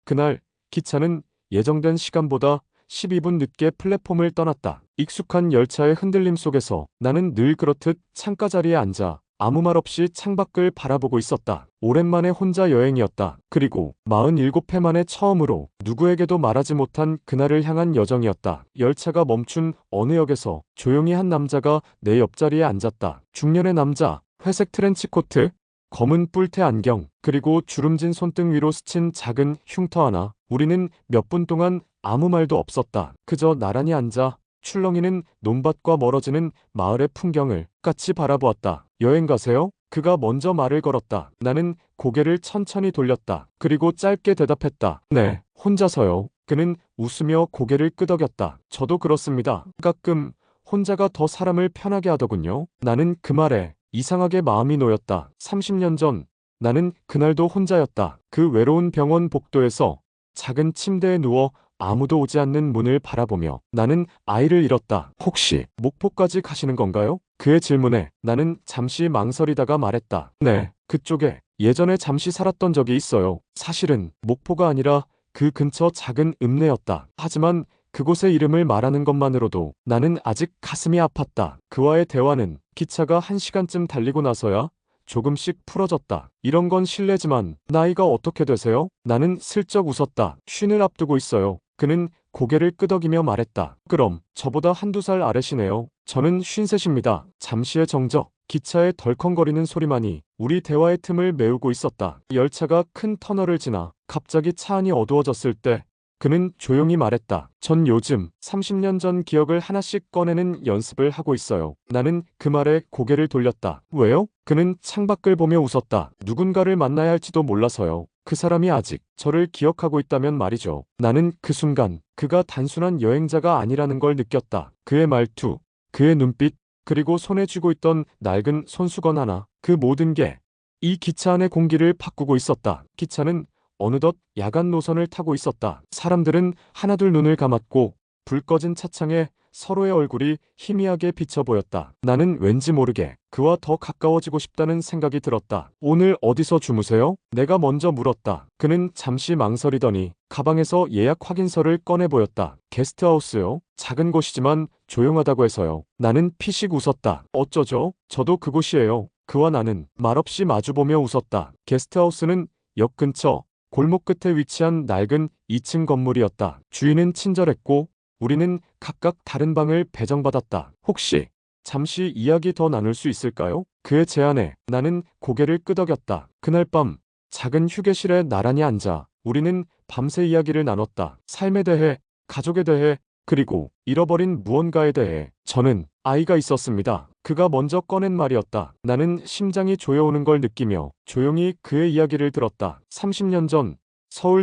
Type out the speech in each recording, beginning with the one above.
그날 기차는 예정된 시간보다 12분 늦게 플랫폼을 떠났다. 익숙한 열차의 흔들림 속에서 나는 늘 그렇듯 창가 자리에 앉아 아무 말 없이 창밖을 바라보고 있었다. 오랜만에 혼자 여행이었다. 그리고 47회 만에 처음으로 누구에게도 말하지 못한 그날을 향한 여정이었다. 열차가 멈춘 어느 역에서 조용히 한 남자가 내 옆자리에 앉았다. 중년의 남자, 회색 트렌치코트, 검은 뿔테 안경, 그리고 주름진 손등 위로 스친 작은 흉터 하나. 우리는 몇 분 동안 아무 말도 없었다. 그저 나란히 앉아 출렁이는 논밭과 멀어지는 마을의 풍경을 같이 바라보았다. 여행 가세요? 그가 먼저 말을 걸었다. 나는 고개를 천천히 돌렸다. 그리고 짧게 대답했다. 네, 혼자서요. 그는 웃으며 고개를 끄덕였다. 저도 그렇습니다. 가끔 혼자가 더 사람을 편하게 하더군요. 나는 그 말에 이상하게 마음이 놓였다. 30년 전 나는 그날도 혼자였다. 그 외로운 병원 복도에서 작은 침대에 누워 아무도 오지 않는 문을 바라보며 나는 아이를 잃었다. 혹시 목포까지 가시는 건가요? 그의 질문에 나는 잠시 망설이다가 말했다. 네, 그쪽에 예전에 잠시 살았던 적이 있어요. 사실은 목포가 아니라 그 근처 작은 읍내였다. 하지만 그곳의 이름을 말하는 것만으로도 나는 아직 가슴이 아팠다. 그와의 대화는 기차가 1시간쯤 달리고 나서야 조금씩 풀어졌다. 이런 건 실례지만 나이가 어떻게 되세요? 나는 슬쩍 웃었다. 쉰을 앞두고 있어요. 그는 고개를 끄덕이며 말했다. 그럼 저보다 한두 살 아래시네요. 저는 53입니다. 잠시의 정적, 기차의 덜컹거리는 소리만이 우리 대화의 틈을 메우고 있었다. 열차가 큰 터널을 지나 갑자기 차 안이 어두워졌을 때 그는 조용히 말했다. 전 요즘 30년 전 기억을 하나씩 꺼내는 연습을 하고 있어요. 나는 그 말에 고개를 돌렸다. 왜요? 그는 창밖을 보며 웃었다. 누군가를 만나야 할지도 몰라서요. 그 사람이 아직 저를 기억하고 있다면 말이죠. 나는 그 순간 그가 단순한 여행자가 아니라는 걸 느꼈다. 그의 말투, 그의 눈빛, 그리고 손에 쥐고 있던 낡은 손수건 하나. 그 모든 게 이 기차 안의 공기를 바꾸고 있었다. 기차는 어느덧 야간 노선을 타고 있었다. 사람들은 하나둘 눈을 감았고 불 꺼진 차창에 서로의 얼굴이 희미하게 비쳐 보였다. 나는 왠지 모르게 그와 더 가까워지고 싶다는 생각이 들었다. 오늘 어디서 주무세요? 내가 먼저 물었다. 그는 잠시 망설이더니 가방에서 예약 확인서를 꺼내 보였다. 게스트하우스요? 작은 곳이지만 조용하다고 해서요. 나는 피식 웃었다. 어쩌죠? 저도 그곳이에요. 그와 나는 말없이 마주보며 웃었다. 게스트하우스는 역 근처 골목 끝에 위치한 낡은 2층 건물이었다. 주인은 친절했고 우리는 각각 다른 방을 배정받았다. 혹시 잠시 이야기 더 나눌 수 있을까요? 그의 제안에 나는 고개를 끄덕였다. 그날 밤 작은 휴게실에 나란히 앉아 우리는 밤새 이야기를 나눴다. 삶에 대해, 가족에 대해, 그리고 잃어버린 무언가에 대해. 저는 아이가 있었습니다. 그가 먼저 꺼낸 말이었다. 나는 심장이 조여오는 걸 느끼며 조용히 그의 이야기를 들었다. 30년 전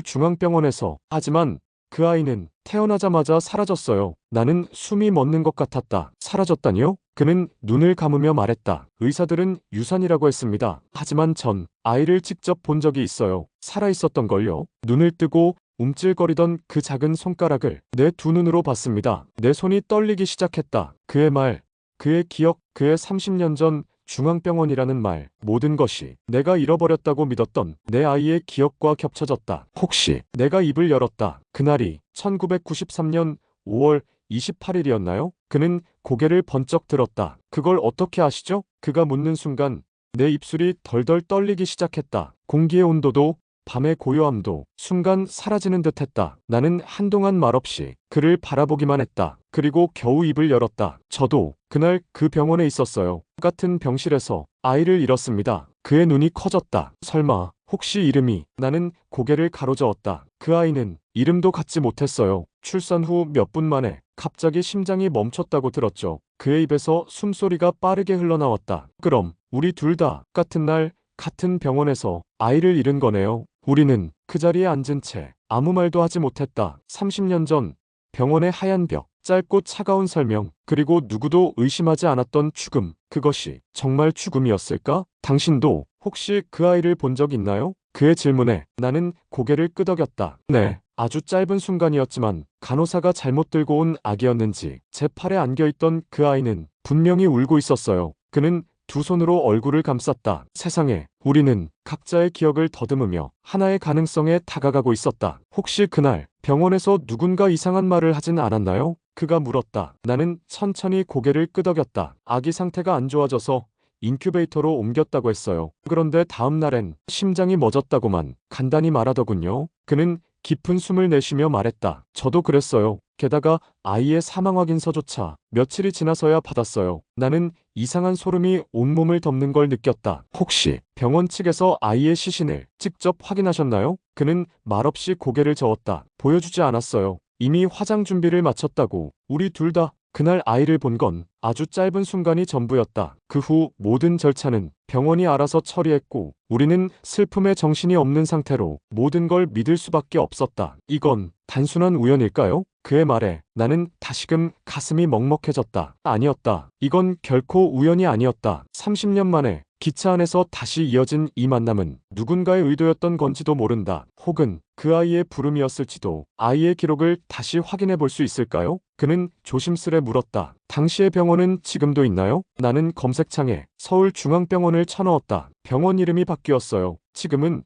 서울중앙병원에서. 하지만 그 아이는 태어나자마자 사라졌어요. 나는 숨이 멎는 것 같았다. 사라졌다니요? 그는 눈을 감으며 말했다. 의사들은 유산이라고 했습니다. 하지만 전 아이를 직접 본 적이 있어요. 살아있었던 걸요. 눈을 뜨고 움찔거리던 그 작은 손가락을 내 두 눈으로 봤습니다. 내 손이 떨리기 시작했다. 그의 말, 그의 기억, 그의 30년 전 중앙병원이라는 말, 모든 것이 내가 잃어버렸다고 믿었던 내 아이의 기억과 겹쳐졌다. 혹시 내가 입을 열었다. 그날이 1993년 5월 28일이었나요? 그는 고개를 번쩍 들었다. 그걸 어떻게 아시죠? 그가 묻는 순간 내 입술이 덜덜 떨리기 시작했다. 공기의 온도도 밤의 고요함도 순간 사라지는 듯했다. 나는 한동안 말없이 그를 바라보기만 했다. 그리고 겨우 입을 열었다. 저도 그날 그 병원에 있었어요. 같은 병실에서 아이를 잃었습니다. 그의 눈이 커졌다. 설마 혹시 이름이? 나는 고개를 가로저었다. 그 아이는 이름도 갖지 못했어요. 출산 후 몇 분 만에 갑자기 심장이 멈췄다고 들었죠. 그의 입에서 숨소리가 빠르게 흘러나왔다. 그럼 우리 둘 다 같은 날 같은 병원에서 아이를 잃은 거네요. 우리는 그 자리에 앉은 채 아무 말도 하지 못했다. 30년 전 병원의 하얀 벽, 짧고 차가운 설명, 그리고 누구도 의심하지 않았던 죽음. 그것이 정말 죽음이었을까? 당신도 혹시 그 아이를 본 적 있나요? 그의 질문에 나는 고개를 끄덕였다. 네, 아주 짧은 순간이었지만 간호사가 잘못 들고 온 아기였는지 제 팔에 안겨있던 그 아이는 분명히 울고 있었어요. 그는 두 손으로 얼굴을 감쌌다. 세상에, 우리는 각자의 기억을 더듬으며 하나의 가능성에 다가가고 있었다. 혹시 그날 병원에서 누군가 이상한 말을 하진 않았나요? 그가 물었다. 나는 천천히 고개를 끄덕였다. 아기 상태가 안 좋아져서 인큐베이터로 옮겼다고 했어요. 그런데 다음 날엔 심장이 멎었다고만 간단히 말하더군요. 그는 깊은 숨을 내쉬며 말했다. 저도 그랬어요. 게다가 아이의 사망 확인서조차 며칠이 지나서야 받았어요. 나는 이상한 소름이 온몸을 덮는 걸 느꼈다. 혹시 병원 측에서 아이의 시신을 직접 확인하셨나요? 그는 말없이 고개를 저었다. 보여주지 않았어요. 이미 화장 준비를 마쳤다고. 우리 둘 다 그날 아이를 본 건 아주 짧은 순간이 전부였다. 그 후 모든 절차는 병원이 알아서 처리했고 우리는 슬픔에 정신이 없는 상태로 모든 걸 믿을 수밖에 없었다. 이건 단순한 우연일까요? 그의 말에 나는 다시금 가슴이 먹먹해졌다. 아니었다. 이건 결코 우연이 아니었다. 30년 만에 기차 안에서 다시 이어진 이 만남은 누군가의 의도였던 건지도 모른다. 혹은 그 아이의 부름이었을지도. 아이의 기록을 다시 확인해 볼 수 있을까요? 그는 조심스레 물었다. 당시의 병원은 지금도 있나요? 나는 검색창에 서울중앙병원을 쳐넣었다. 병원 이름이 바뀌었어요. 지금은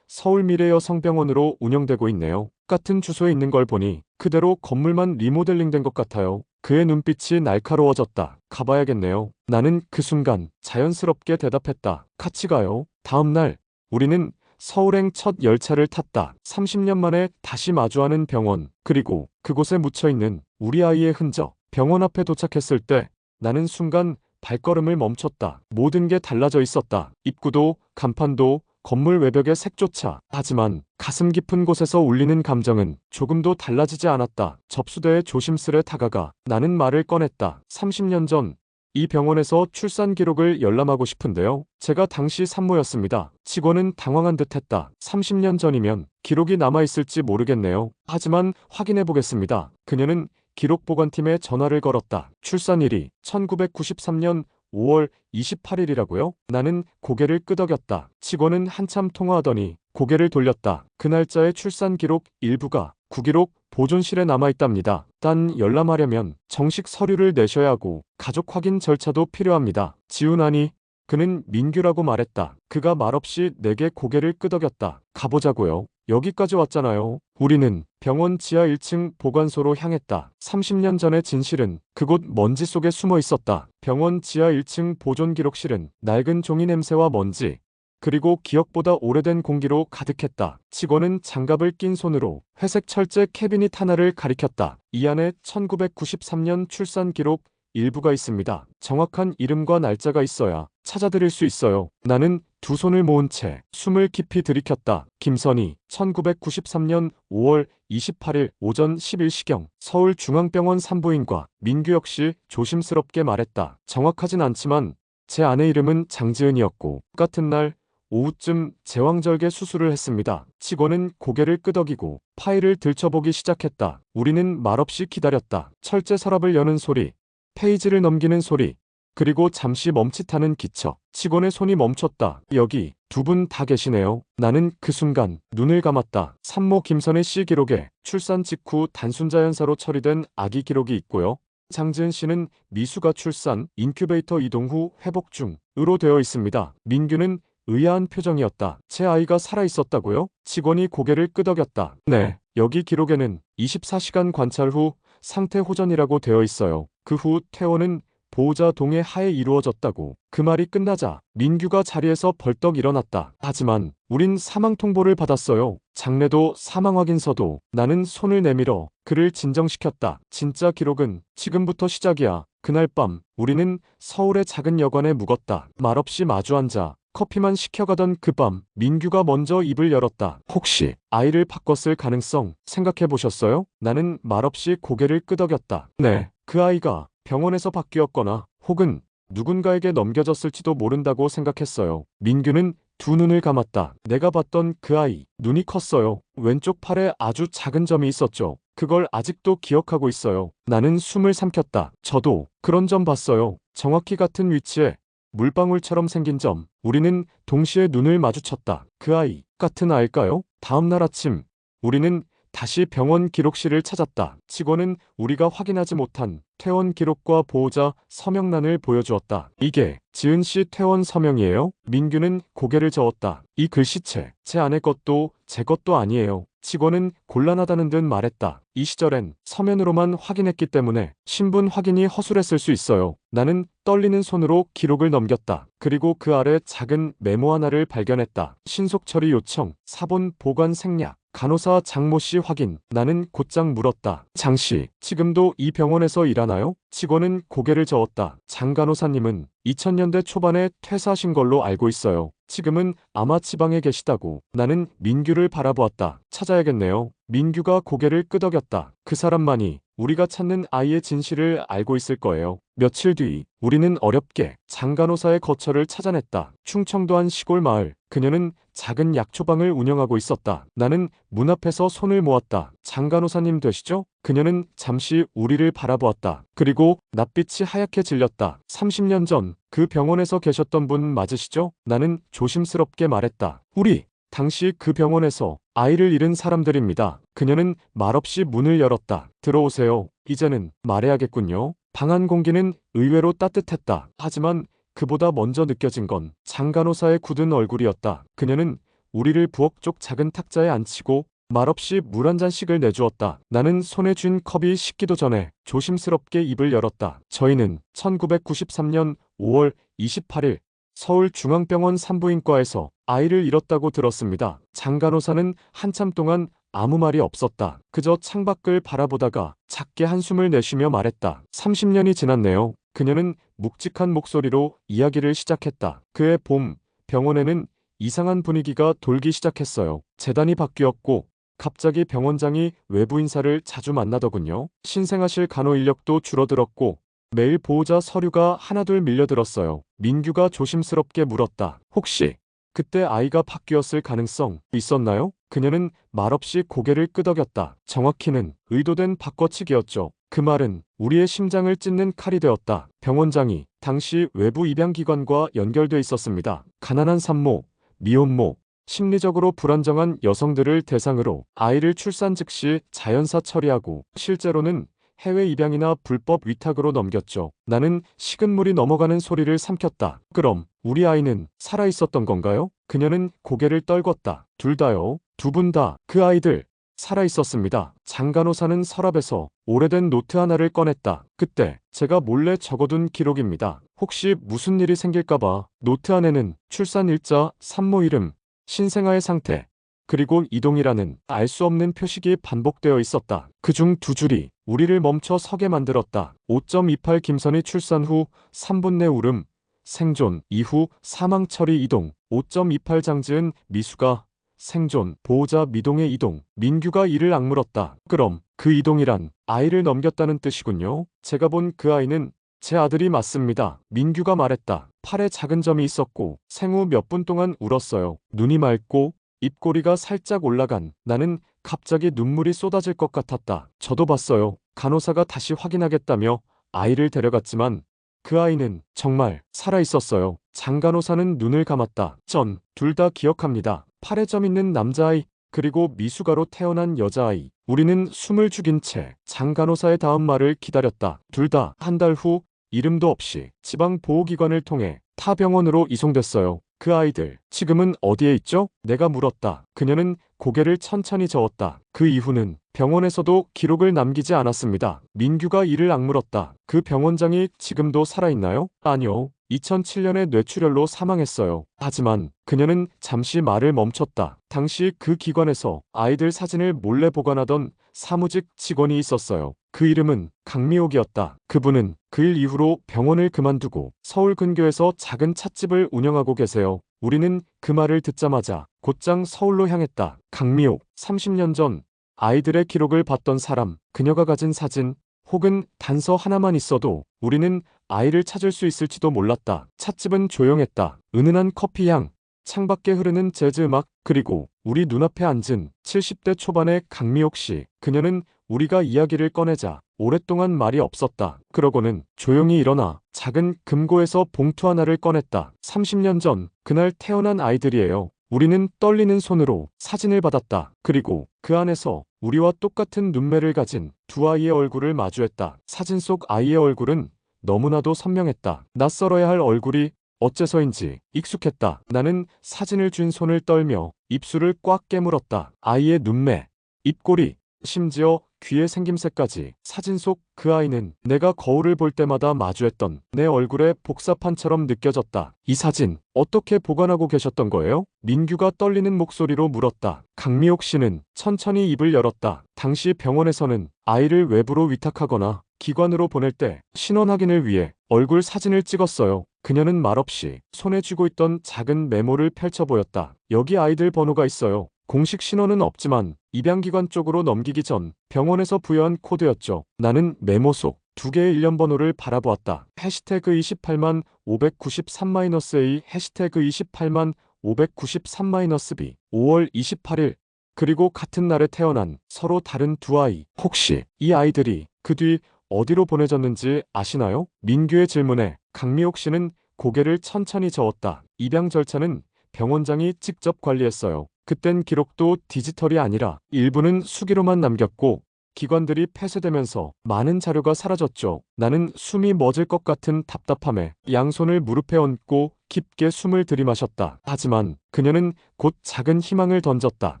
서울미래여성병원으로 운영되고 있네요. 같은 주소에 있는 걸 보니 그대로 건물만 리모델링된 것 같아요. 그의 눈빛이 날카로워졌다. 가봐야겠네요. 나는 그 순간 자연스럽게 대답했다. 같이 가요. 다음 날 우리는 서울행 첫 열차를 탔다. 30년 만에 다시 마주하는 병원, 그리고 그곳에 묻혀있는 우리 아이의 흔적. 병원 앞에 도착했을 때 나는 순간 발걸음을 멈췄다. 모든 게 달라져 있었다. 입구도, 간판도, 건물 외벽의 색조차. 하지만 가슴 깊은 곳에서 울리는 감정은 조금도 달라지지 않았다. 접수대에 조심스레 다가가 나는 말을 꺼냈다. 30년 전 이 병원에서 출산 기록을 열람하고 싶은데요. 제가 당시 산모였습니다. 직원은 당황한 듯했다. 30년 전이면 기록이 남아있을지 모르겠네요. 하지만 확인해 보겠습니다. 그녀는 기록 보관팀에 전화를 걸었다. 출산일이 1993년 5월 28일이라고요? 나는 고개를 끄덕였다. 직원은 한참 통화하더니 고개를 돌렸다. 그 날짜의 출산 기록 일부가 구기록 보존실에 남아있답니다. 단 열람하려면 정식 서류를 내셔야 하고 가족 확인 절차도 필요합니다. 지훈아니, 그는 민규라고 말했다. 그가 말없이 내게 고개를 끄덕였다. 가보자고요. 여기까지 왔잖아요. 우리는 병원 지하 1층 보관소로 향했다. 30년 전의 진실은 그곳 먼지 속에 숨어 있었다. 병원 지하 1층 보존기록실은 낡은 종이 냄새와 먼지, 그리고 기억보다 오래된 공기로 가득했다. 직원은 장갑을 낀 손으로 회색 철제 캐비닛 하나를 가리켰다. 이 안에 1993년 출산 기록 일부가 있습니다. 정확한 이름과 날짜가 있어야 찾아드릴 수 있어요. 나는 두 손을 모은 채 숨을 깊이 들이켰다. 김선희, 1993년 5월 28일 오전 11시경 서울중앙병원 산부인과. 민규 역시 조심스럽게 말했다. 정확하진 않지만 제 아내 이름은 장지은이었고 같은 날 오후쯤 제왕절개 수술을 했습니다. 직원은 고개를 끄덕이고 파일을 들춰보기 시작했다. 우리는 말없이 기다렸다. 철제 서랍을 여는 소리, 페이지를 넘기는 소리, 그리고 잠시 멈칫하는 기척. 직원의 손이 멈췄다. 여기 두 분 다 계시네요. 나는 그 순간 눈을 감았다. 산모 김선희 씨 기록에 출산 직후 단순자연사로 처리된 아기 기록이 있고요. 장지은 씨는 미숙아 출산, 인큐베이터 이동 후 회복 중으로 되어 있습니다. 민규는 의아한 표정이었다. 제 아이가 살아있었다고요? 직원이 고개를 끄덕였다. 네, 여기 기록에는 24시간 관찰 후 상태 호전이라고 되어 있어요. 그 후 퇴원은 보호자 동의 하에 이루어졌다고. 그 말이 끝나자 민규가 자리에서 벌떡 일어났다. 하지만 우린 사망 통보를 받았어요. 장례도 사망 확인서도. 나는 손을 내밀어 그를 진정시켰다. 진짜 기록은 지금부터 시작이야. 그날 밤 우리는 서울의 작은 여관에 묵었다. 말없이 마주 앉아 커피만 시켜가던 그 밤 민규가 먼저 입을 열었다. 혹시 아이를 바꿨을 가능성 생각해 보셨어요? 나는 말없이 고개를 끄덕였다. 네, 그 아이가 병원에서 바뀌었거나 혹은 누군가에게 넘겨졌을지도 모른다고 생각했어요. 민규는 두 눈을 감았다. 내가 봤던 그 아이, 눈이 컸어요. 왼쪽 팔에 아주 작은 점이 있었죠. 그걸 아직도 기억하고 있어요. 나는 숨을 삼켰다. 저도 그런 점 봤어요. 정확히 같은 위치에 물방울처럼 생긴 점. 우리는 동시에 눈을 마주쳤다. 그 아이, 같은 아일까요? 다음 날 아침, 우리는 다시 병원 기록실을 찾았다. 직원은 우리가 확인하지 못한 퇴원 기록과 보호자 서명란을 보여주었다. 이게 지은 씨 퇴원 서명이에요? 민규는 고개를 저었다. 이 글씨체, 제 아내 것도 제 것도 아니에요. 직원은 곤란하다는 듯 말했다. 이 시절엔 서면으로만 확인했기 때문에 신분 확인이 허술했을 수 있어요. 나는 떨리는 손으로 기록을 넘겼다. 그리고 그 아래 작은 메모 하나를 발견했다. 신속 처리 요청, 사본 보관 생략. 간호사 장모 씨 확인. 나는 곧장 물었다. 장 씨, 지금도 이 병원에서 일하나요? 직원은 고개를 저었다. 장 간호사님은 2000년대 초반에 퇴사하신 걸로 알고 있어요. 지금은 아마 지방에 계시다고. 나는 민규를 바라보았다. 찾아야겠네요. 민규가 고개를 끄덕였다. 그 사람만이 우리가 찾는 아이의 진실을 알고 있을 거예요. 며칠 뒤 우리는 어렵게 장 간호사의 거처를 찾아냈다. 충청도 한 시골 마을. 그녀는 작은 약초방을 운영하고 있었다. 나는 문 앞에서 손을 모았다. 장 간호사님 되시죠? 그녀는 잠시 우리를 바라보았다. 그리고 낯빛이 하얗게 질렸다. 30년 전 그 병원에서 계셨던 분 맞으시죠? 나는 조심스럽게 말했다. 우리 당시 그 병원에서 아이를 잃은 사람들입니다. 그녀는 말없이 문을 열었다. 들어오세요. 이제는 말해야겠군요. 방 안 공기는 의외로 따뜻했다. 하지만 그보다 먼저 느껴진 건 장 간호사의 굳은 얼굴이었다. 그녀는 우리를 부엌 쪽 작은 탁자에 앉히고 말없이 물 한 잔씩을 내주었다. 나는 손에 쥔 컵이 식기도 전에 조심스럽게 입을 열었다. 저희는 1993년 5월 28일 서울중앙병원 산부인과에서 아이를 잃었다고 들었습니다. 장 간호사는 한참 동안 아무 말이 없었다. 그저 창밖을 바라보다가 작게 한숨을 내쉬며 말했다. 30년이 지났네요. 그녀는 묵직한 목소리로 이야기를 시작했다. 그해 봄, 병원에는 이상한 분위기가 돌기 시작했어요. 재단이 바뀌었고 갑자기 병원장이 외부 인사를 자주 만나더군요. 신생아실 간호 인력도 줄어들었고 매일 보호자 서류가 하나둘 밀려들었어요. 민규가 조심스럽게 물었다. 혹시 그때 아이가 바뀌었을 가능성 있었나요? 그녀는 말없이 고개를 끄덕였다. 정확히는 의도된 바꿔치기였죠. 그 말은 우리의 심장을 찢는 칼이 되었다. 병원장이 당시 외부 입양기관과 연결돼 있었습니다. 가난한 산모, 미혼모, 심리적으로 불안정한 여성들을 대상으로 아이를 출산 즉시 자연사 처리하고 실제로는 해외 입양이나 불법 위탁으로 넘겼죠. 나는 식은 물이 넘어가는 소리를 삼켰다. 그럼 우리 아이는 살아있었던 건가요? 그녀는 고개를 떨궜다. 둘 다요. 두 분 다. 그 아이들 살아있었습니다. 장 간호사는 서랍에서 오래된 노트 하나를 꺼냈다. 그때 제가 몰래 적어둔 기록입니다. 혹시 무슨 일이 생길까봐. 노트 안에는 출산 일자, 산모 이름, 신생아의 상태, 그리고 이동이라는 알 수 없는 표식이 반복되어 있었다. 그중 두 줄이 우리를 멈춰 서게 만들었다. 5.28 김선희 출산 후 3분 내 울음, 생존, 이후 사망 처리 이동. 5.28 장지은 미수가 생존, 보호자 미동의 이동. 민규가 이를 악물었다. 그럼 그 이동이란 아이를 넘겼다는 뜻이군요. 제가 본 그 아이는 제 아들이 맞습니다. 민규가 말했다. 팔에 작은 점이 있었고 생후 몇 분 동안 울었어요. 눈이 맑고 입꼬리가 살짝 올라간. 나는 갑자기 눈물이 쏟아질 것 같았다. 저도 봤어요. 간호사가 다시 확인하겠다며 아이를 데려갔지만 그 아이는 정말 살아있었어요. 장 간호사는 눈을 감았다. 전 둘 다 기억합니다. 팔에 점 있는 남자아이, 그리고 미숙아로 태어난 여자아이. 우리는 숨을 죽인 채 장 간호사의 다음 말을 기다렸다. 둘 다 한 달 후 이름도 없이 지방 보호기관을 통해 타 병원으로 이송됐어요. 그 아이들 지금은 어디에 있죠? 내가 물었다. 그녀는 고개를 천천히 저었다. 그 이후는 병원에서도 기록을 남기지 않았습니다. 민규가 이를 악물었다. 그 병원장이 지금도 살아있나요? 아니요. 2007년에 뇌출혈로 사망했어요. 하지만 그녀는 잠시 말을 멈췄다. 당시 그 기관에서 아이들 사진을 몰래 보관하던 사무직 직원이 있었어요. 그 이름은 강미옥이었다. 그분은 그 일 이후로 병원을 그만두고 서울 근교에서 작은 찻집을 운영하고 계세요. 우리는 그 말을 듣자마자 곧장 서울로 향했다. 강미옥, 30년 전 아이들의 기록을 봤던 사람, 그녀가 가진 사진 혹은 단서 하나만 있어도 우리는 아이를 찾을 수 있을지도 몰랐다. 찻집은 조용했다. 은은한 커피향, 창밖에 흐르는 재즈 음악, 그리고 우리 눈앞에 앉은 70대 초반의 강미옥 씨. 그녀는 우리가 이야기를 꺼내자 오랫동안 말이 없었다. 그러고는 조용히 일어나 작은 금고에서 봉투 하나를 꺼냈다. 30년 전 그날 태어난 아이들이에요. 우리는 떨리는 손으로 사진을 받았다. 그리고 그 안에서 우리와 똑같은 눈매를 가진 두 아이의 얼굴을 마주했다. 사진 속 아이의 얼굴은 너무나도 선명했다. 낯설어야 할 얼굴이 어째서인지 익숙했다. 나는 사진을 쥔 손을 떨며 입술을 꽉 깨물었다. 아이의 눈매, 입꼬리, 심지어 귀의 생김새까지. 사진 속 그 아이는 내가 거울을 볼 때마다 마주했던 내 얼굴의 복사판처럼 느껴졌다. 이 사진 어떻게 보관하고 계셨던 거예요? 민규가 떨리는 목소리로 물었다. 강미옥 씨는 천천히 입을 열었다. 당시 병원에서는 아이를 외부로 위탁하거나 기관으로 보낼 때 신원 확인을 위해 얼굴 사진을 찍었어요. 그녀는 말없이 손에 쥐고 있던 작은 메모를 펼쳐 보였다. 여기 아이들 번호가 있어요. 공식 신원은 없지만 입양기관 쪽으로 넘기기 전 병원에서 부여한 코드였죠. 나는 메모 속 두 개의 일련 번호를 바라보았다. 해시태그 28만 593-A, 해시태그 28만 593-B, 5월 28일, 그리고 같은 날에 태어난 서로 다른 두 아이. 혹시 이 아이들이 그 뒤 어디로 보내졌는지 아시나요? 민규의 질문에 강미옥 씨는 고개를 천천히 저었다. 입양 절차는 병원장이 직접 관리했어요. 그땐 기록도 디지털이 아니라 일부는 수기로만 남겼고 기관들이 폐쇄되면서 많은 자료가 사라졌죠. 나는 숨이 멎을 것 같은 답답함에 양손을 무릎에 얹고 깊게 숨을 들이마셨다. 하지만 그녀는 곧 작은 희망을 던졌다.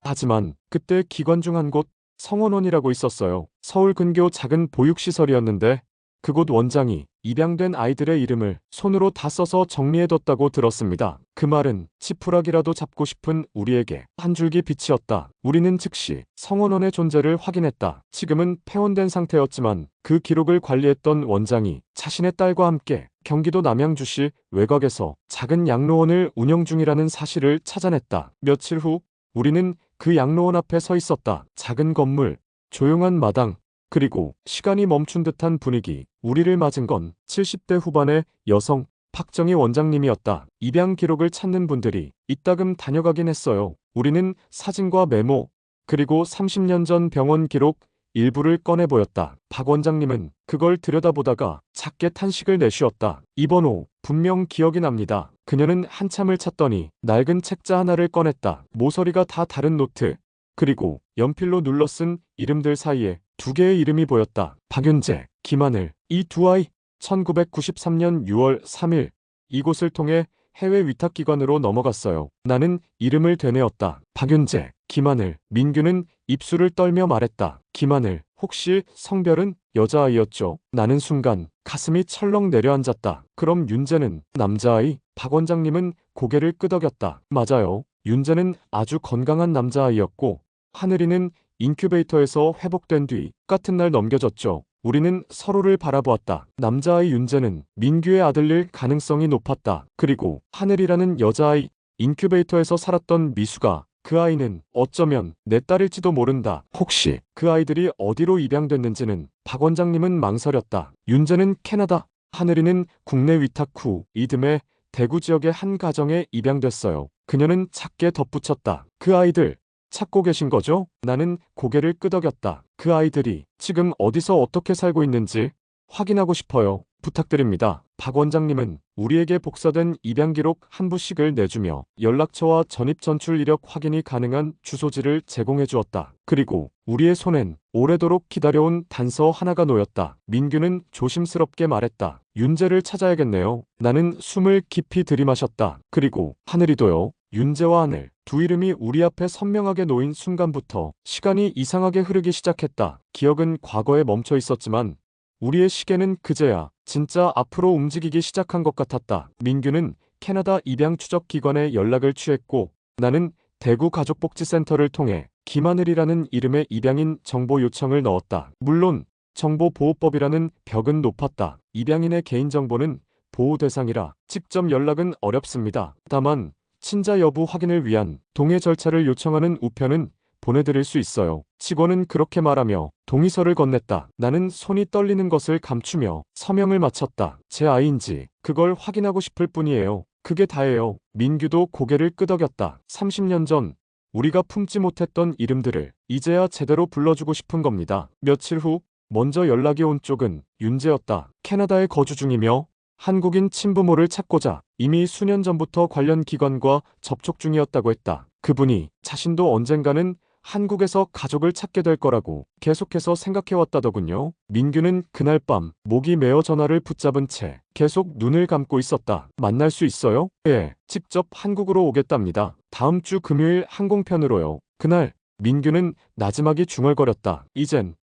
하지만 그때 기관 중 한 곳, 성원원이라고 있었어요. 서울 근교 작은 보육시설이었는데 그곳 원장이 입양된 아이들의 이름을 손으로 다 써서 정리해뒀다고 들었습니다. 그 말은 지푸라기라도 잡고 싶은 우리에게 한 줄기 빛이었다. 우리는 즉시 성원원의 존재를 확인했다. 지금은 폐원된 상태였지만 그 기록을 관리했던 원장이 자신의 딸과 함께 경기도 남양주시 외곽에서 작은 양로원을 운영 중이라는 사실을 찾아냈다. 며칠 후 우리는 그 양로원 앞에 서 있었다. 작은 건물, 조용한 마당, 그리고 시간이 멈춘 듯한 분위기. 우리를 맞은 건 70대 후반의 여성 박정희 원장님이었다. 입양 기록을 찾는 분들이 이따금 다녀가긴 했어요. 우리는 사진과 메모, 그리고 30년 전 병원 기록 일부를 꺼내 보였다. 박 원장님은 그걸 들여다보다가 작게 탄식을 내쉬었다. 이 번호 분명 기억이 납니다. 그녀는 한참을 찾더니 낡은 책자 하나를 꺼냈다. 모서리가 다 다른 노트, 그리고 연필로 눌러 쓴 이름들 사이에 두 개의 이름이 보였다. 박윤재, 김하늘. 이 두 아이 1993년 6월 3일 이곳을 통해 해외 위탁기관으로 넘어갔어요. 나는 이름을 되뇌었다. 박윤재, 김하늘. 민규는 입술을 떨며 말했다. 김하늘, 혹시 성별은 여자아이였죠? 나는 순간 가슴이 철렁 내려앉았다. 그럼 윤재는 남자아이? 박 원장님은 고개를 끄덕였다. 맞아요. 윤재는 아주 건강한 남자아이였고 하늘이는 인큐베이터에서 회복된 뒤 같은 날 넘겨졌죠. 우리는 서로를 바라보았다. 남자아이 윤재는 민규의 아들일 가능성이 높았다. 그리고 하늘이라는 여자아이, 인큐베이터에서 살았던 미수가, 그 아이는 어쩌면 내 딸일지도 모른다. 혹시 그 아이들이 어디로 입양됐는지는 박 원장님은 망설였다. 윤재는 캐나다, 하늘이는 국내 위탁 후 이듬해 대구 지역의 한 가정에 입양됐어요. 그녀는 작게 덧붙였다. 그 아이들 찾고 계신 거죠? 나는 고개를 끄덕였다. 그 아이들이 지금 어디서 어떻게 살고 있는지 확인하고 싶어요. 부탁드립니다. 박 원장님은 우리에게 복사된 입양 기록 한 부씩을 내주며 연락처와 전입 전출 이력 확인이 가능한 주소지를 제공해 주었다. 그리고 우리의 손엔 오래도록 기다려온 단서 하나가 놓였다. 민규는 조심스럽게 말했다. 윤재를 찾아야겠네요. 나는 숨을 깊이 들이마셨다. 그리고 하늘이도요. 윤재와 하늘, 두 이름이 우리 앞에 선명하게 놓인 순간부터 시간이 이상하게 흐르기 시작했다. 기억은 과거에 멈춰 있었지만 우리의 시계는 그제야 진짜 앞으로 움직이기 시작한 것 같았다. 민규는 캐나다 입양 추적 기관에 연락을 취했고 나는 대구 가족복지센터를 통해 김하늘이라는 이름의 입양인 정보 요청을 넣었다. 물론 정보보호법이라는 벽은 높았다. 입양인의 개인정보는 보호 대상이라 직접 연락은 어렵습니다. 다만 친자 여부 확인을 위한 동의 절차를 요청하는 우편은 보내드릴 수 있어요. 직원은 그렇게 말하며 동의서를 건넸다. 나는 손이 떨리는 것을 감추며 서명을 마쳤다. 제 아이인지 그걸 확인하고 싶을 뿐이에요. 그게 다예요. 민규도 고개를 끄덕였다. 30년 전 우리가 품지 못했던 이름들을 이제야 제대로 불러주고 싶은 겁니다. 며칠 후 먼저 연락이 온 쪽은 윤재였다. 캐나다에 거주 중이며 한국인 친부모를 찾고자 이미 수년 전부터 관련 기관과 접촉 중이었다고 했다. 그분이 자신도 언젠가는 한국에서 가족을 찾게 될 거라고 계속해서 생각해왔다더군요. 민규는 그날 밤 목이 메어 전화를 붙잡은 채 계속 눈을 감고 있었다. 만날 수 있어요? 예, 직접 한국으로 오겠답니다. 다음 주 금요일 항공편으로요. 그날 민규는 나지막이 중얼거렸다. 이젠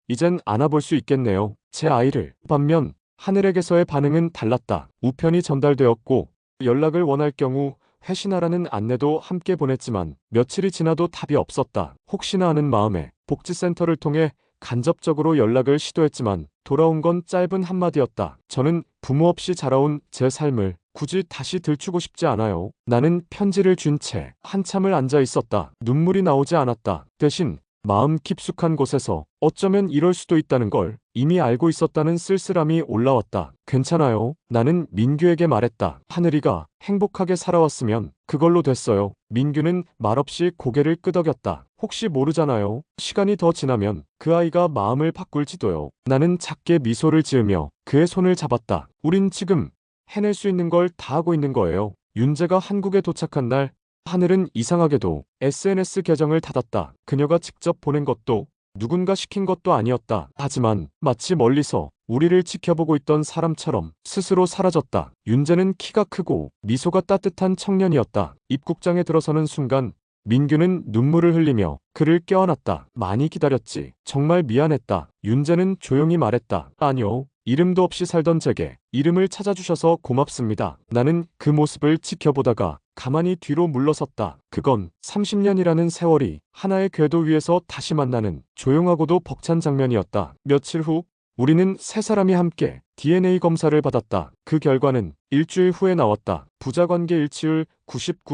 안아볼 수 있겠네요. 제 아이를. 반면 하늘에게서의 반응은 달랐다. 우편이 전달되었고 연락을 원할 경우 회신하라는 안내도 함께 보냈지만 며칠이 지나도 답이 없었다. 혹시나 하는 마음에 복지센터를 통해 간접적으로 연락을 시도했지만 돌아온 건 짧은 한마디였다. 저는 부모 없이 자라온 제 삶을 굳이 다시 들추고 싶지 않아요. 나는 편지를 쥔 채 한참을 앉아 있었다. 눈물이 나오지 않았다. 대신 마음 깊숙한 곳에서 어쩌면 이럴 수도 있다는 걸 이미 알고 있었다는 쓸쓸함이 올라왔다. 괜찮아요. 나는 민규에게 말했다. 하늘이가 행복하게 살아왔으면 그걸로 됐어요. 민규는 말없이 고개를 끄덕였다. 혹시 모르잖아요. 시간이 더 지나면 그 아이가 마음을 바꿀지도요. 나는 작게 미소를 지으며 그의 손을 잡았다. 우린 지금 해낼 수 있는 걸 다 하고 있는 거예요. 윤재가 한국에 도착한 날 하늘은 이상하게도 SNS 계정을 닫았다. 그녀가 직접 보낸 것도 누군가 시킨 것도 아니었다. 하지만 마치 멀리서 우리를 지켜보고 있던 사람처럼 스스로 사라졌다. 윤재는 키가 크고 미소가 따뜻한 청년이었다. 입국장에 들어서는 순간 민규는 눈물을 흘리며 그를 껴안았다. 많이 기다렸지. 정말 미안했다. 윤재는 조용히 말했다. 아니요. 이름도 없이 살던 제게 이름을 찾아주셔서 고맙습니다. 나는 그 모습을 지켜보다가 가만히 뒤로 물러섰다. 그건 30년이라는 세월이 하나의 궤도 위에서 다시 만나는 조용하고도 벅찬 장면이었다. 며칠 후 우리는 세 사람이 함께 DNA 검사를 받았다. 그 결과는 일주일 후에 나왔다. 부자관계 일치율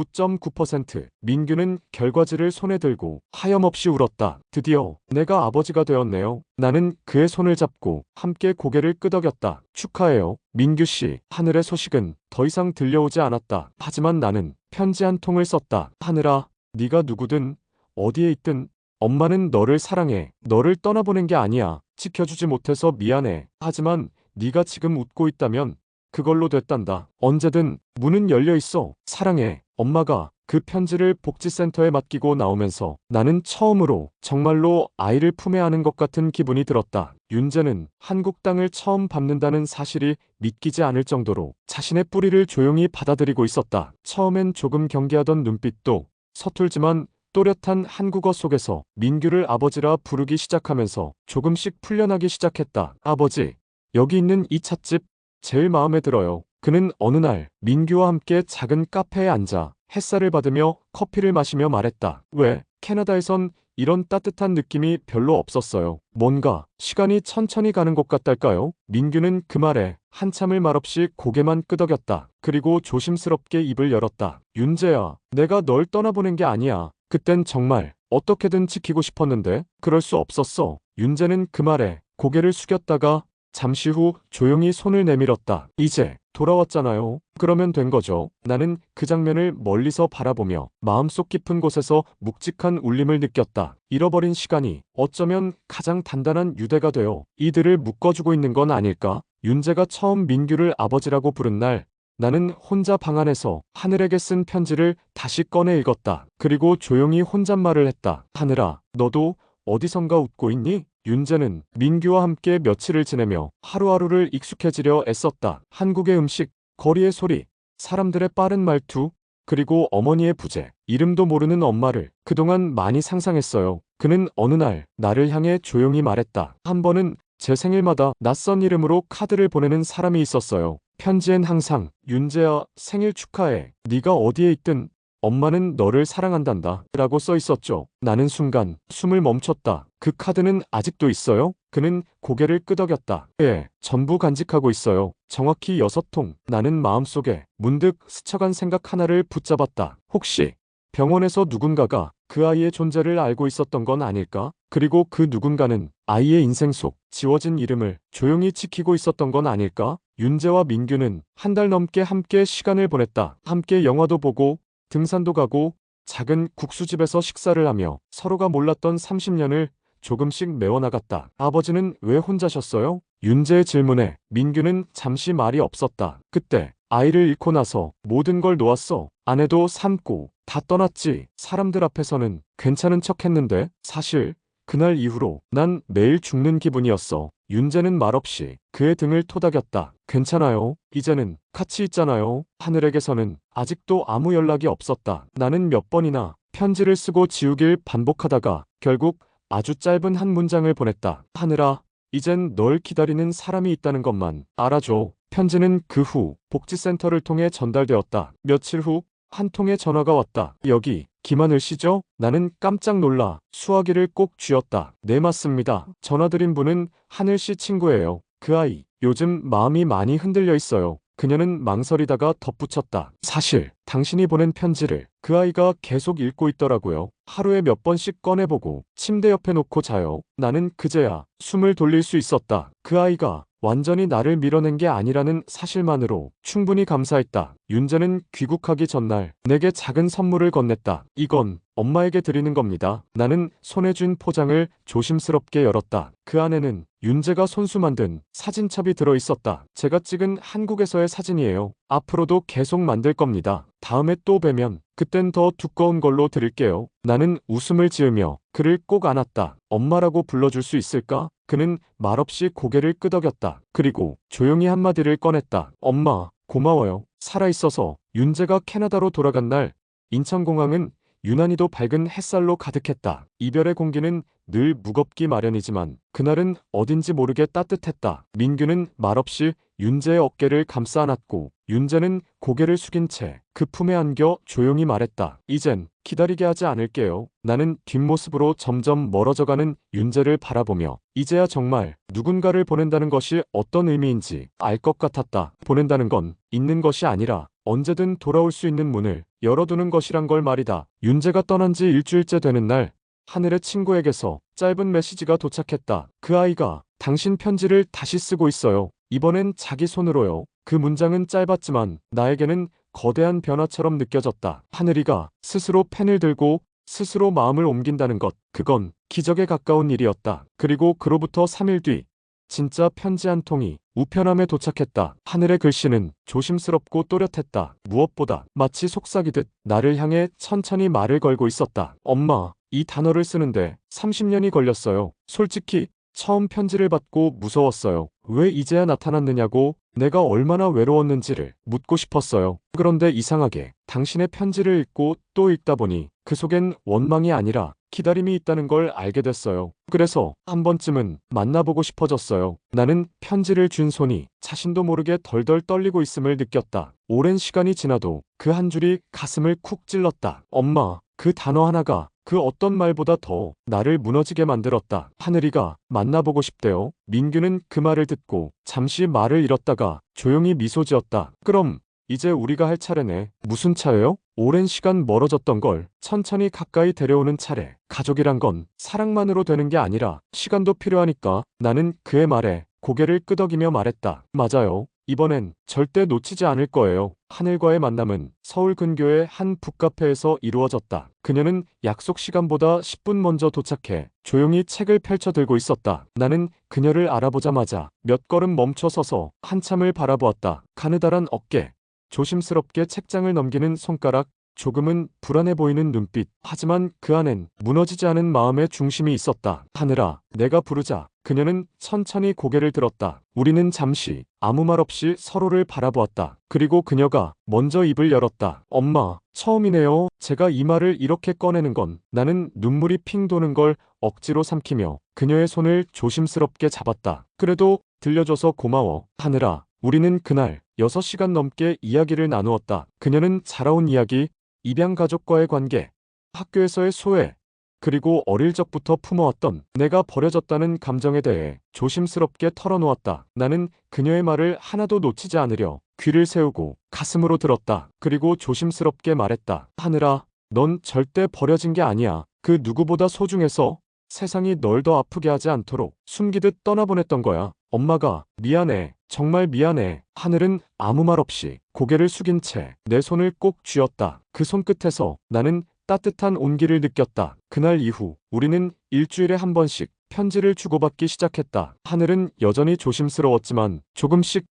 99.9%. 민규는 결과지를 손에 들고 하염없이 울었다. 드디어 내가 아버지가 되었네요. 나는 그의 손을 잡고 함께 고개를 끄덕였다. 축하해요, 민규 씨. 하늘의 소식은 더 이상 들려오지 않았다. 하지만 나는 편지 한 통을 썼다. 하늘아, 네가 누구든 어디에 있든 엄마는 너를 사랑해. 너를 떠나보낸 게 아니야. 지켜주지 못해서 미안해. 하지만 네가 지금 웃고 있다면 그걸로 됐단다. 언제든 문은 열려 있어. 사랑해. 엄마가 그 편지를 복지센터에 맡기고 나오면서 나는 처음으로 정말로 아이를 품에 안은 것 같은 기분이 들었다. 윤재는 한국 땅을 처음 밟는다는 사실이 믿기지 않을 정도로 자신의 뿌리를 조용히 받아들이고 있었다. 처음엔 조금 경계하던 눈빛도 서툴지만 또렷한 한국어 속에서 민규를 아버지라 부르기 시작하면서 조금씩 풀려나기 시작했다. 아버지, 여기 있는 이 찻집 제일 마음에 들어요. 그는 어느 날 민규와 함께 작은 카페에 앉아 햇살을 받으며 커피를 마시며 말했다. 왜? 캐나다에선 이런 따뜻한 느낌이 별로 없었어요. 뭔가 시간이 천천히 가는 것 같달까요? 민규는 그 말에 한참을 말없이 고개만 끄덕였다. 그리고 조심스럽게 입을 열었다. 윤재야, 내가 널 떠나보낸 게 아니야. 그땐 정말 어떻게든 지키고 싶었는데 그럴 수 없었어. 윤재는 그 말에 고개를 숙였다가 잠시 후 조용히 손을 내밀었다. 이제 돌아왔잖아요. 그러면 된 거죠. 나는 그 장면을 멀리서 바라보며 마음속 깊은 곳에서 묵직한 울림을 느꼈다. 잃어버린 시간이 어쩌면 가장 단단한 유대가 되어 이들을 묶어주고 있는 건 아닐까? 윤재가 처음 민규를 아버지라고 부른 날 나는 혼자 방 안에서 하늘에게 쓴 편지를 다시 꺼내 읽었다. 그리고 조용히 혼잣말을 했다. 하늘아, 너도 어디선가 웃고 있니? 윤재는 민규와 함께 며칠을 지내며 하루하루를 익숙해지려 애썼다. 한국의 음식, 거리의 소리, 사람들의 빠른 말투, 그리고 어머니의 부재, 이름도 모르는 엄마를 그동안 많이 상상했어요. 그는 어느 날 나를 향해 조용히 말했다. 한 번은 제 생일마다 낯선 이름으로 카드를 보내는 사람이 있었어요. 편지엔 항상 윤재야, 생일 축하해. 네가 어디에 있든 엄마는 너를 사랑한단다 라고 써 있었죠. 나는 순간 숨을 멈췄다. 그 카드는 아직도 있어요? 그는 고개를 끄덕였다. 예, 전부 간직하고 있어요. 정확히 6통. 나는 마음속에 문득 스쳐간 생각 하나를 붙잡았다. 혹시 병원에서 누군가가 그 아이의 존재를 알고 있었던 건 아닐까? 그리고 그 누군가는 아이의 인생 속 지워진 이름을 조용히 지키고 있었던 건 아닐까? 윤재와 민규는 한 달 넘게 함께 시간을 보냈다. 함께 영화도 보고 등산도 가고 작은 국수집에서 식사를 하며 서로가 몰랐던 30년을 조금씩 메워나갔다. 아버지는 왜 혼자셨어요? 윤재의 질문에 민규는 잠시 말이 없었다. 그때 아이를 잃고 나서 모든 걸 놓았어. 아내도 삶고 다 떠났지. 사람들 앞에서는 괜찮은 척 했는데 사실 그날 이후로 난 매일 죽는 기분이었어. 윤재는 말없이 그의 등을 토닥였다. 괜찮아요. 이제는 같이 있잖아요. 하늘에게서는 아직도 아무 연락이 없었다. 나는 몇 번이나 편지를 쓰고 지우길 반복하다가 결국 아주 짧은 한 문장을 보냈다. 하늘아, 이젠 널 기다리는 사람이 있다는 것만 알아줘. 편지는 그 후 복지센터를 통해 전달되었다. 며칠 후 한 통의 전화가 왔다. 여기 김하늘 씨죠? 나는 깜짝 놀라 수화기를 꼭 쥐었다. 네, 맞습니다. 전화드린 분은 하늘 씨 친구예요. 그 아이 요즘 마음이 많이 흔들려 있어요. 그녀는 망설이다가 덧붙였다. 사실 당신이 보낸 편지를 그 아이가 계속 읽고 있더라고요. 하루에 몇 번씩 꺼내보고 침대 옆에 놓고 자요. 나는 그제야 숨을 돌릴 수 있었다. 그 아이가 완전히 나를 밀어낸 게 아니라는 사실만으로 충분히 감사했다. 윤재는 귀국하기 전날 내게 작은 선물을 건넸다. 이건 엄마에게 드리는 겁니다. 나는 손에 쥔 포장을 조심스럽게 열었다. 그 안에는 윤재가 손수 만든 사진첩이 들어 있었다. 제가 찍은 한국에서의 사진이에요. 앞으로도 계속 만들 겁니다. 다음에 또 뵈면 그땐 더 두꺼운 걸로 드릴게요. 나는 웃음을 지으며 그를 꼭 안았다. 엄마라고 불러줄 수 있을까? 그는 말없이 고개를 끄덕였다. 그리고 조용히 한마디를 꺼냈다. 엄마, 고마워요. 살아있어서. 윤재가 캐나다로 돌아간 날 인천공항은 유난히도 밝은 햇살로 가득했다. 이별의 공기는 늘 무겁기 마련이지만 그날은 어딘지 모르게 따뜻했다. 민규는 말없이 윤재의 어깨를 감싸 안았고 윤재는 고개를 숙인 채 그 품에 안겨 조용히 말했다. 이젠 기다리게 하지 않을게요. 나는 뒷모습으로 점점 멀어져가는 윤재를 바라보며 이제야 정말 누군가를 보낸다는 것이 어떤 의미인지 알 것 같았다. 보낸다는 건 있는 것이 아니라 언제든 돌아올 수 있는 문을 열어두는 것이란 걸 말이다. 윤재가 떠난 지 일주일째 되는 날 하늘의 친구에게서 짧은 메시지가 도착했다. 그 아이가 당신 편지를 다시 쓰고 있어요. 이번엔 자기 손으로요. 그 문장은 짧았지만 나에게는 거대한 변화처럼 느껴졌다. 하늘이가 스스로 펜을 들고 스스로 마음을 옮긴다는 것, 그건 기적에 가까운 일이었다. 그리고 그로부터 3일 뒤 진짜 편지 한 통이 우편함에 도착했다. 하늘의 글씨는 조심스럽고 또렷했다. 무엇보다 마치 속삭이듯 나를 향해 천천히 말을 걸고 있었다. 엄마, 이 단어를 쓰는데 30년이 걸렸어요. 솔직히 처음 편지를 받고 무서웠어요. 왜 이제야 나타났느냐고, 내가 얼마나 외로웠는지를 묻고 싶었어요. 그런데 이상하게 당신의 편지를 읽고 또 읽다 보니 그 속엔 원망이 아니라 기다림이 있다는 걸 알게 됐어요. 그래서 한 번쯤은 만나보고 싶어졌어요. 나는 편지를 쥔 손이 자신도 모르게 덜덜 떨리고 있음을 느꼈다. 오랜 시간이 지나도 그 한 줄이 가슴을 쿡 찔렀다. 엄마, 그 단어 하나가 그 어떤 말보다 더 나를 무너지게 만들었다. 하늘이가 만나보고 싶대요. 민규는 그 말을 듣고 잠시 말을 잃었다가 조용히 미소 지었다. 그럼 이제 우리가 할 차례네. 무슨 차예요? 오랜 시간 멀어졌던 걸 천천히 가까이 데려오는 차례. 가족이란 건 사랑만으로 되는 게 아니라 시간도 필요하니까. 나는 그의 말에 고개를 끄덕이며 말했다. 맞아요. 이번엔 절대 놓치지 않을 거예요. 하늘과의 만남은 서울 근교의 한 북카페에서 이루어졌다. 그녀는 약속 시간보다 10분 먼저 도착해 조용히 책을 펼쳐 들고 있었다. 나는 그녀를 알아보자마자 몇 걸음 멈춰 서서 한참을 바라보았다. 가느다란 어깨, 조심스럽게 책장을 넘기는 손가락, 조금은 불안해 보이는 눈빛. 하지만 그 안엔 무너지지 않은 마음의 중심이 있었다. 하늘아, 내가 부르자 그녀는 천천히 고개를 들었다. 우리는 잠시 아무 말 없이 서로를 바라보았다. 그리고 그녀가 먼저 입을 열었다. 엄마, 처음이네요. 제가 이 말을 이렇게 꺼내는 건. 나는 눈물이 핑 도는 걸 억지로 삼키며 그녀의 손을 조심스럽게 잡았다. 그래도 들려줘서 고마워. 하늘아, 우리는 그날 6시간 넘게 이야기를 나누었다. 그녀는 자라온 이야기, 입양 가족과의 관계, 학교에서의 소외, 그리고 어릴 적부터 품어왔던 내가 버려졌다는 감정에 대해 조심스럽게 털어놓았다. 나는 그녀의 말을 하나도 놓치지 않으려 귀를 세우고 가슴으로 들었다. 그리고 조심스럽게 말했다. 하늘아, 넌 절대 버려진 게 아니야. 그 누구보다 소중해서 세상이 널 더 아프게 하지 않도록 숨기듯 떠나보냈던 거야. 엄마가 미안해. 정말 미안해. 하늘은 아무 말 없이 고개를 숙인 채 내 손을 꼭 쥐었다. 그 손끝에서 나는 따뜻한 온기를 느꼈다. 그날 이후 우리는 일주일에 한 번씩 편지를 주고받기 시작했다. 하늘은 여전히 조심스러웠지만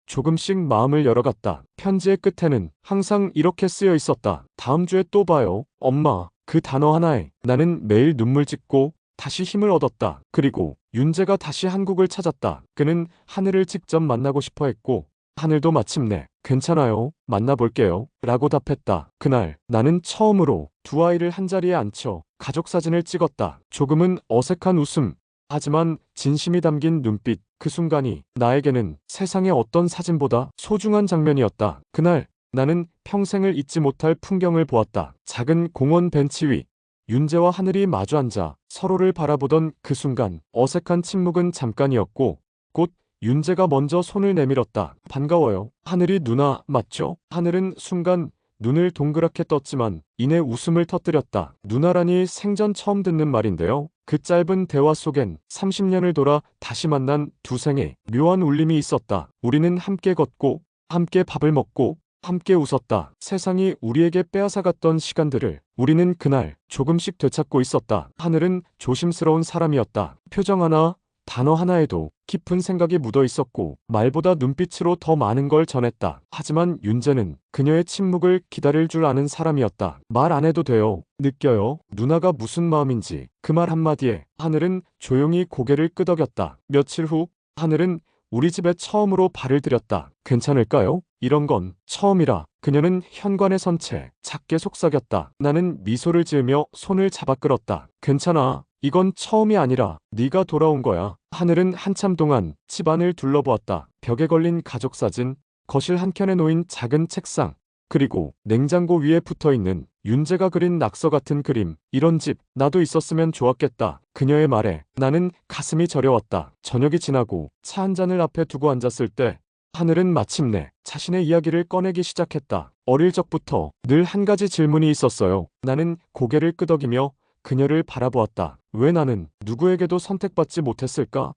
조금씩 마음을 열어갔다. 편지의 끝에는 항상 이렇게 쓰여 있었다. 다음 주에 또 봐요, 엄마. 그 단어 하나에 나는 매일 눈물 짓고 다시 힘을 얻었다. 그리고 윤재가 다시 한국을 찾았다. 그는 하늘을 직접 만나고 싶어 했고, 하늘도 마침내 괜찮아요, 만나볼게요 라고 답했다. 그날 나는 처음으로 두 아이를 한자리에 앉혀 가족 사진을 찍었다. 조금은 어색한 웃음, 하지만 진심이 담긴 눈빛, 그 순간이 나에게는 세상의 어떤 사진보다 소중한 장면이었다. 그날 나는 평생을 잊지 못할 풍경을 보았다. 작은 공원 벤치 위 윤재와 하늘이 마주 앉아 서로를 바라보던 그 순간, 어색한 침묵은 잠깐이었고 곧 윤재가 먼저 손을 내밀었다. 반가워요. 하늘이 누나 맞죠? 하늘은 순간 눈을 동그랗게 떴지만 이내 웃음을 터뜨렸다. 누나라니 생전 처음 듣는 말인데요. 그 짧은 대화 속엔 30년을 돌아 다시 만난 두 생의 묘한 울림이 있었다. 우리는 함께 걷고 함께 밥을 먹고 함께 웃었다. 세상이 우리에게 빼앗아갔던 시간들을 우리는 그날 조금씩 되찾고 있었다. 하늘은 조심스러운 사람이었다. 표정 하나, 단어 하나에도 깊은 생각이 묻어 있었고 말보다 눈빛으로 더 많은 걸 전했다. 하지만 윤재는 그녀의 침묵을 기다릴 줄 아는 사람이었다. 말 안 해도 돼요. 느껴요. 누나가 무슨 마음인지. 그 말 한마디에 하늘은 조용히 고개를 끄덕였다. 며칠 후 하늘은 우리 집에 처음으로 발을 들였다. 괜찮을까요? 이런 건 처음이라. 그녀는 현관에 선 채 작게 속삭였다. 나는 미소를 지으며 손을 잡아 끌었다. 괜찮아. 이건 처음이 아니라 네가 돌아온 거야. 하늘은 한참 동안 집안을 둘러보았다. 벽에 걸린 가족 사진, 거실 한켠에 놓인 작은 책상, 그리고 냉장고 위에 붙어있는 윤재가 그린 낙서 같은 그림. 이런 집 나도 있었으면 좋았겠다. 그녀의 말에 나는 가슴이 저려왔다. 저녁이 지나고 차 한 잔을 앞에 두고 앉았을 때 하늘은 마침내 자신의 이야기를 꺼내기 시작했다. 어릴 적부터 늘 한 가지 질문이 있었어요. 나는 고개를 끄덕이며 그녀를 바라보았다. 왜 나는 누구에게도 선택받지 못했을까?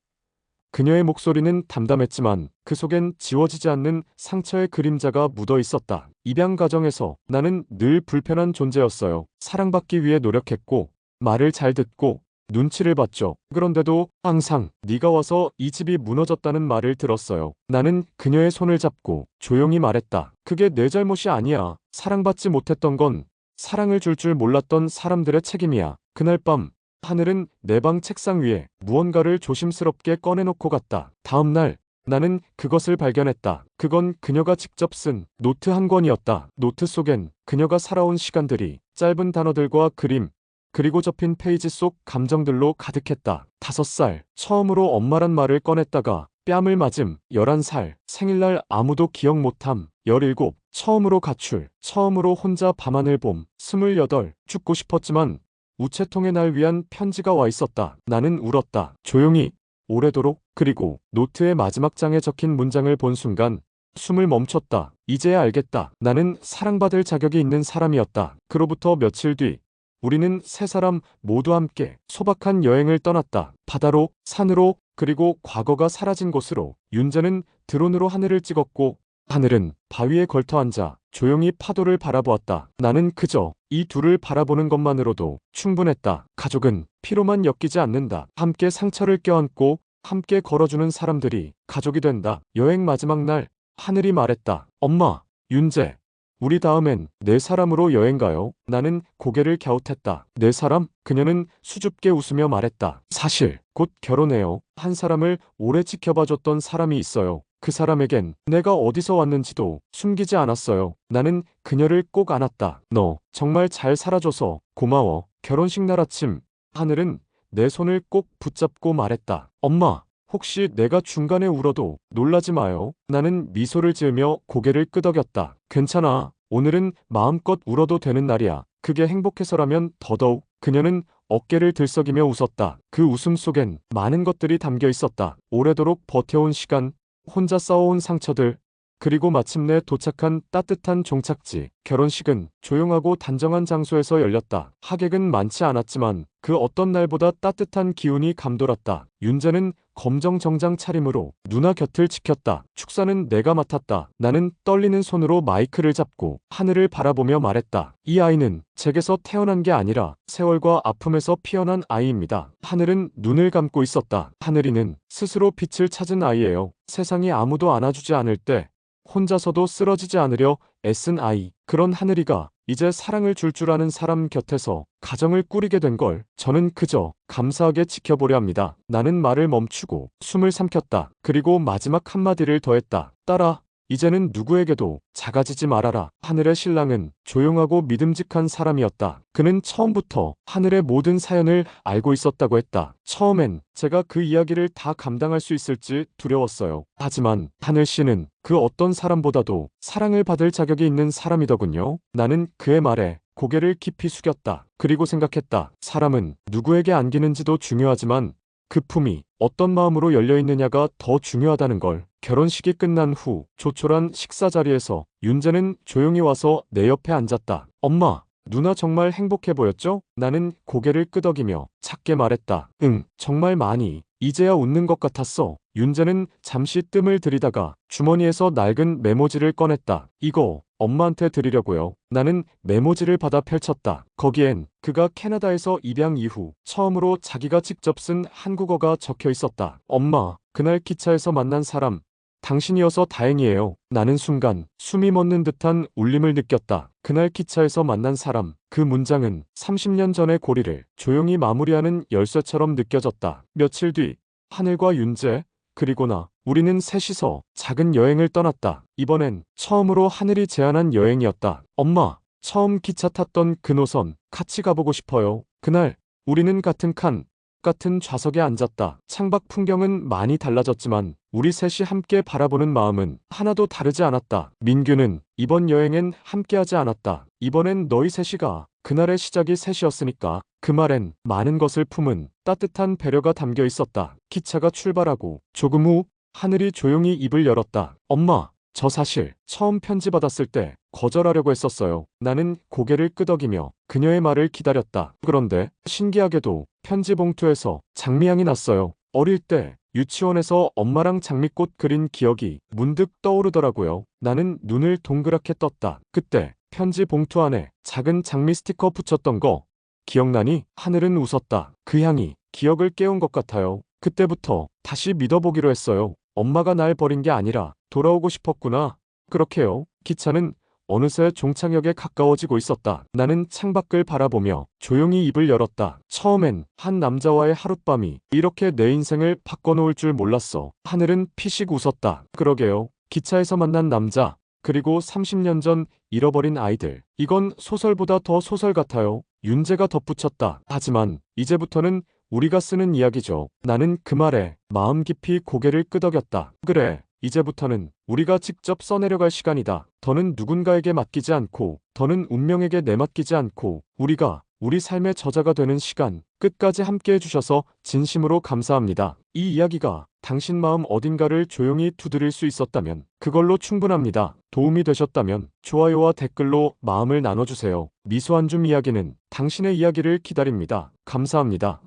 그녀의 목소리는 담담했지만 그 속엔 지워지지 않는 상처의 그림자가 묻어 있었다. 입양 과정에서 나는 늘 불편한 존재였어요. 사랑받기 위해 노력했고 말을 잘 듣고 눈치를 봤죠. 그런데도 항상 네가 와서 이 집이 무너졌다는 말을 들었어요. 나는 그녀의 손을 잡고 조용히 말했다. 그게 내 잘못이 아니야. 사랑받지 못했던 건 사랑을 줄 몰랐던 사람들의 책임이야. 그날 밤 하늘은 내 방 책상 위에 무언가를 조심스럽게 꺼내놓고 갔다. 다음 날 나는 그것을 발견했다. 그건 그녀가 직접 쓴 노트 한 권이었다. 노트 속엔 그녀가 살아온 시간들이 짧은 단어들과 그림, 그리고 접힌 페이지 속 감정들로 가득했다. 5살, 처음으로 엄마란 말을 꺼냈다가 뺨을 맞음. 11살, 생일날 아무도 기억 못함. 17, 처음으로 가출, 처음으로 혼자 밤하늘 봄. 28, 죽고 싶었지만 우체통에 날 위한 편지가 와 있었다. 나는 울었다. 조용히, 오래도록. 그리고 노트의 마지막 장에 적힌 문장을 본 순간 숨을 멈췄다. 이제야 알겠다. 나는 사랑받을 자격이 있는 사람이었다. 그로부터 며칠 뒤 우리는 세 사람 모두 함께 소박한 여행을 떠났다. 바다로, 산으로, 그리고 과거가 사라진 곳으로. 윤재는 드론으로 하늘을 찍었고 하늘은 바위에 걸터 앉아 조용히 파도를 바라보았다. 나는 그저 이 둘을 바라보는 것만으로도 충분했다. 가족은 피로만 엮이지 않는다. 함께 상처를 껴안고 함께 걸어주는 사람들이 가족이 된다. 여행 마지막 날 하늘이 말했다. 엄마, 윤재, 우리 다음엔 네 사람으로 여행 가요. 나는 고개를 갸웃했다. 네 사람? 그녀는 수줍게 웃으며 말했다. 사실 곧 결혼해요. 한 사람을 오래 지켜봐줬던 사람이 있어요. 그 사람에겐 내가 어디서 왔는지도 숨기지 않았어요. 나는 그녀를 꼭 안았다. 너 정말 잘 살아줘서 고마워. 결혼식 날 아침 하늘은 내 손을 꼭 붙잡고 말했다. 엄마, 혹시 내가 중간에 울어도 놀라지 마요. 나는 미소를 지으며 고개를 끄덕였다. 괜찮아. 오늘은 마음껏 울어도 되는 날이야. 그게 행복해서라면 더더욱. 그녀는 어깨를 들썩이며 웃었다. 그 웃음 속엔 많은 것들이 담겨 있었다. 오래도록 버텨온 시간, 혼자 싸워온 상처들, 그리고 마침내 도착한 따뜻한 종착지. 결혼식은 조용하고 단정한 장소에서 열렸다. 하객은 많지 않았지만 그 어떤 날보다 따뜻한 기운이 감돌았다. 윤재는 검정 정장 차림으로 누나 곁을 지켰다. 축사는 내가 맡았다. 나는 떨리는 손으로 마이크를 잡고 하늘을 바라보며 말했다. 이 아이는 제게서 태어난 게 아니라 세월과 아픔에서 피어난 아이입니다. 하늘은 눈을 감고 있었다. 하늘이는 스스로 빛을 찾은 아이예요. 세상이 아무도 안아주지 않을 때 혼자서도 쓰러지지 않으려 애쓴 아이. 그런 하늘이가 이제 사랑을 줄 아는 사람 곁에서 가정을 꾸리게 된 걸 저는 그저 감사하게 지켜보려 합니다. 나는 말을 멈추고 숨을 삼켰다. 그리고 마지막 한마디를 더했다. 딸아, 이제는 누구에게도 작아지지 말아라. 하늘의 신랑은 조용하고 믿음직한 사람이었다. 그는 처음부터 하늘의 모든 사연을 알고 있었다고 했다. 처음엔 제가 그 이야기를 다 감당할 수 있을지 두려웠어요. 하지만 하늘 씨는 그 어떤 사람보다도 사랑을 받을 자격이 있는 사람이더군요. 나는 그의 말에 고개를 깊이 숙였다. 그리고 생각했다. 사람은 누구에게 안기는지도 중요하지만 그 품이 어떤 마음으로 열려있느냐가 더 중요하다는 걸. 결혼식이 끝난 후 조촐한 식사 자리에서 윤재는 조용히 와서 내 옆에 앉았다. 엄마, 누나 정말 행복해 보였죠? 나는 고개를 끄덕이며 작게 말했다. 응, 정말 많이. 이제야 웃는 것 같았어. 윤재는 잠시 뜸을 들이다가 주머니에서 낡은 메모지를 꺼냈다. 이거 엄마한테 드리려고요. 나는 메모지를 받아 펼쳤다. 거기엔 그가 캐나다에서 입양 이후 처음으로 자기가 직접 쓴 한국어가 적혀 있었다. 엄마, 그날 기차에서 만난 사람 당신이어서 다행이에요. 나는 순간 숨이 멎는 듯한 울림을 느꼈다. 그날 기차에서 만난 사람. 그 문장은 30년 전의 고리를 조용히 마무리하는 열쇠처럼 느껴졌다. 며칠 뒤 하늘과 윤재 그리고 나 우리는 셋이서 작은 여행을 떠났다. 이번엔 처음으로 하늘이 제안한 여행이었다. 엄마, 처음 기차 탔던 그 노선 같이 가보고 싶어요. 그날 우리는 같은 좌석에 앉았다. 창밖 풍경은 많이 달라졌지만 우리 셋이 함께 바라보는 마음은 하나도 다르지 않았다. 민규는 이번 여행엔 함께하지 않았다. 이번엔 너희 셋이가. 그날의 시작이 셋이었으니까. 그 말엔 많은 것을 품은 따뜻한 배려가 담겨 있었다. 기차가 출발하고 조금 후 하늘이 조용히 입을 열었다. 엄마, 저 사실 처음 편지 받았을 때 거절하려고 했었어요. 나는 고개를 끄덕이며 그녀의 말을 기다렸다. 그런데 신기하게도 편지 봉투에서 장미향이 났어요. 어릴 때 유치원에서 엄마랑 장미꽃 그린 기억이 문득 떠오르더라고요. 나는 눈을 동그랗게 떴다. 그때 편지 봉투 안에 작은 장미 스티커 붙였던 거 기억나니? 하늘은 웃었다. 그 향이 기억을 깨운 것 같아요. 그때부터 다시 믿어보기로 했어요. 엄마가 날 버린 게 아니라 돌아오고 싶었구나. 그렇게요. 기차는 어느새 종착역에 가까워지고 있었다. 나는 창밖을 바라보며 조용히 입을 열었다. 처음엔 한 남자와의 하룻밤이 이렇게 내 인생을 바꿔놓을 줄 몰랐어. 하늘은 피식 웃었다. 그러게요. 기차에서 만난 남자, 그리고 30년 전 잃어버린 아이들. 이건 소설보다 더 소설 같아요. 윤재가 덧붙였다. 하지만 이제부터는 우리가 쓰는 이야기죠. 나는 그 말에 마음 깊이 고개를 끄덕였다. 그래, 이제부터는 우리가 직접 써내려갈 시간이다. 더는 누군가에게 맡기지 않고, 더는 운명에게 내맡기지 않고, 우리가 우리 삶의 저자가 되는 시간. 끝까지 함께 해주셔서 진심으로 감사합니다. 이 이야기가 당신 마음 어딘가를 조용히 두드릴 수 있었다면 그걸로 충분합니다. 도움이 되셨다면 좋아요와 댓글로 마음을 나눠주세요. 미소 한 줌 이야기는 당신의 이야기를 기다립니다. 감사합니다.